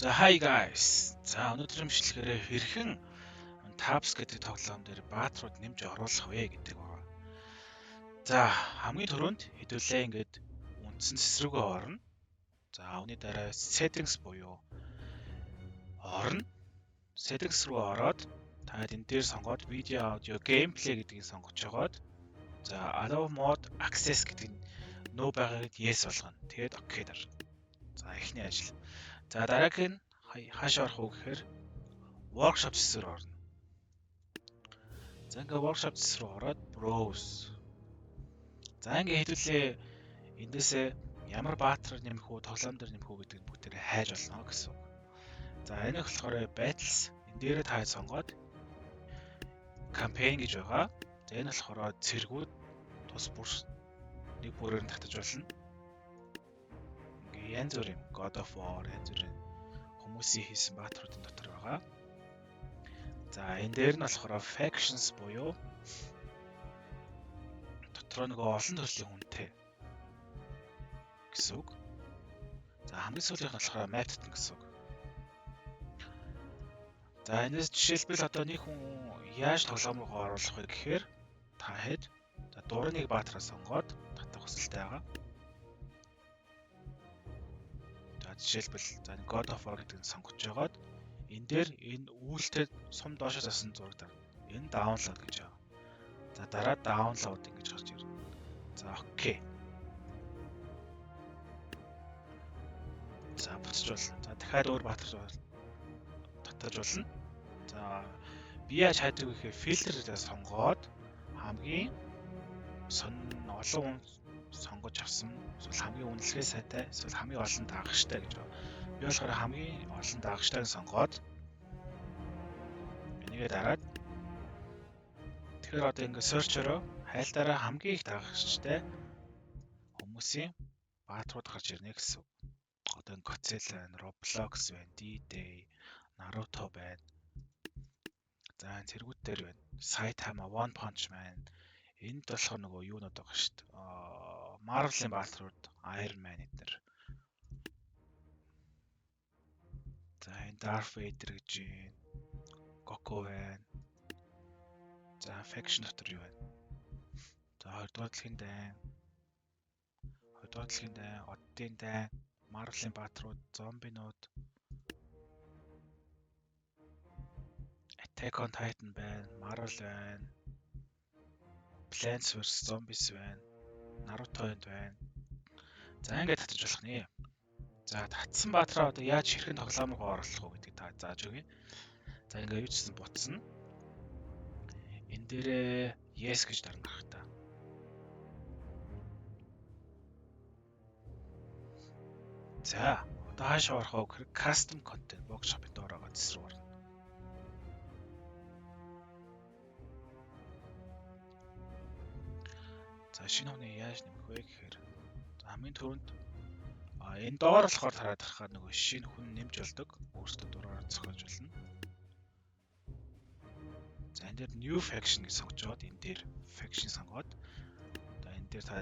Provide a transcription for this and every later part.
За hi guys. За өнөөдрийн бичлэгээрээ хэрхэн Tabs гэдэг тоглоом дээр баатрууд нэмж оруулах вэ гэдэг байна. За хамгийн түрүүнд хэдүүлээ ингээд үндсэн цэсрүүгээ орно. За үүний дараа settings буюу орно. Settings руу ороод та энэ дээр сонгоод video audio gameplay гэдгийг сонгож жагаад за allow mode access гэдэг нь no байгааг yes болгоно. Тэгээд окей дар. За эхний ажил. За дараагийн нь хаашаа орох вэ гэхээр workshop цэс рүү орно. За ингээ workshop цэс рүү ороод browse. За ингээ хэдүүлээ эндээсээ ямар баатраар нэмэх үү, тоглоом дээр нэмэх үү гэдэг бүгдээрээ хайж болно гэсэн үг. За энэ болохоор battles энэ дээрээ та сонгоод campaign гэж байгаа. За энэ болохоор цэргүүд тус бүр нэг бүрээр нь татаж болно. Ингээ янз бүрийн God of War янз бүрийн хүмүүсийн хийсэн баатруудын дотор байгаа. За энэ дээр нь болохоор factions буюу дотроо нөгөө олон төрлийн хүнтэй гэсэн үг. За хамгийн сүүлийнх нь болохоор map татна гэсэн үг. За энэс жишээлбэл одоо нэг хүн яаж тоглоом руу оруулах вэ гэхээр та хэд за дуурайныг баатраа сонгоод татах хүсэлтэй байгаа. За жишээлбэл за God of War гэдгийг сонгож жагаад энэ дээр энэ үйлдэл сум доошоо засан зураг даа. Энэ download гэж байгаа. За дараа download ингэж гарч ирнэ. За окей. За буцаж болно. За дахиад өөр баатар татаж болно. За би яаж хайдаг вэ гэхээр фильтрээр сонгоод хамгийн олон хүн сонгож авсан эсвэл хамгийн үнэлгээ сайтай эсвэл хамгийн олон дагагчтай гэж байна. Би болохоор хамгийн олон дагагчтайг сонгоод энийгээ дараад тэгэхээр одоо ингээ search-ороо хайлтаараа хамгийн их дагагчтай хүмүүсийн баатрууд гарч ирнэ гэсэн үг. Одоо Godzilla, Roblox байна, D-Day, Naruto байна. За цэргүүд дээр байна. Saitama, One Punch Man. Энд болохоор нөгөө юунод байгаа шүү дээ. Marvel-ийн баатрууд, Iron Man эднэр. За энэ Darth Vader гэж байна. Goku байна. За faction дотор юу байна? За 2 дугаар дэлхийн дайн. 2 дугаар дэлхийн дайн, Оддын дайн, Marvel-ийн баатрууд, зомбинууд. Attack on Titan байна, Marvel байна. Plants vs Zombies байна. Naruto байна. За ингээд татаж болох нэ. За татсан баатраа одоо яаж хэрхэн тоглоом руу оруулах вэ гэдгийг та зааж өгье. За ингээд юу ч гэсэн буцна. Энэ дээрээ yes гэж дарна хэрэгтэй. За одоо хаашаа орох вэ гэхээр custom content workshop-ын доор байгаа зэс рүү орно. За шинэ хүний яаж нэмэх вэ гэхээр хамгийн түрүүнд энэ доор болохоор хараад харахаар нөгөө шинэ хүн нэмж болдог. Өөрсдөө дураараа зохиож болно. За энэ дээр new faction гэж сонгож аваад энэ дээр faction сонгоод одоо энэ дээр та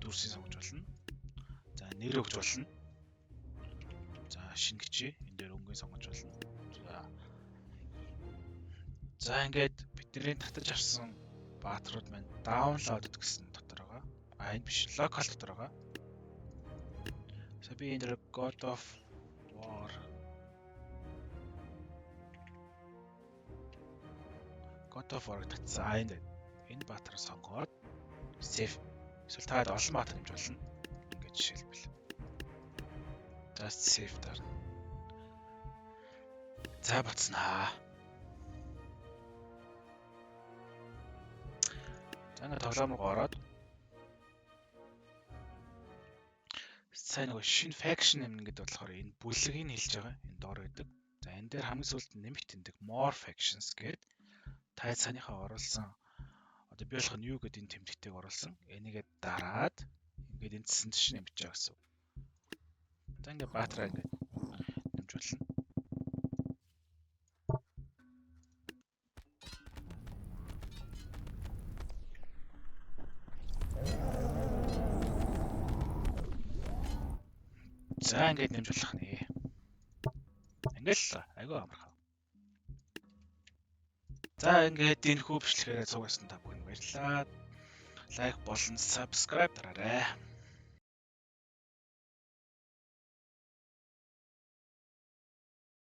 дүрсийг сонгож болно. За нэр өгч болно. За шинэ гिचээ энэ дээр өнгөө сонгож болно. За ингээд бидний татаж авсан баатрууд маань download гэсэн дотор байгаа. Энэ биш local дотор байгаа. Би энэ дээр God of War татсан. Энэ баатраа сонгоод save эсвэл таад олон баатар нэмж болно. Ингээд жишээлбэл. За save дарна. За бацнаа. За ингээд тоглоом руу ороод сайн нөгөө шинэ faction нэмнэ гэдэг болохоор энэ бүлэгийг хэлж байгаа. Энэ доор байдаг. За энэ дээр хамгийн сүүлд нэмэлт тэмдэг more factions гэдэг та санийхаа оруулсан одоо би болох нь юу гэдэг энэ тэмдэгтийг оруулсан. Энийгээ дараад ингээд энэ цэсэнд чинь нэмж байгаа гэсэн. За ингээд баатраа ингээд нэмж болно. За ингээд нэмж болох нэ. Ингээл айгүй амархан. За ингээд энэ хүү бичлэгээр цугсан та бүхэн баярлалаа. Лайк болон subscribe дараарай.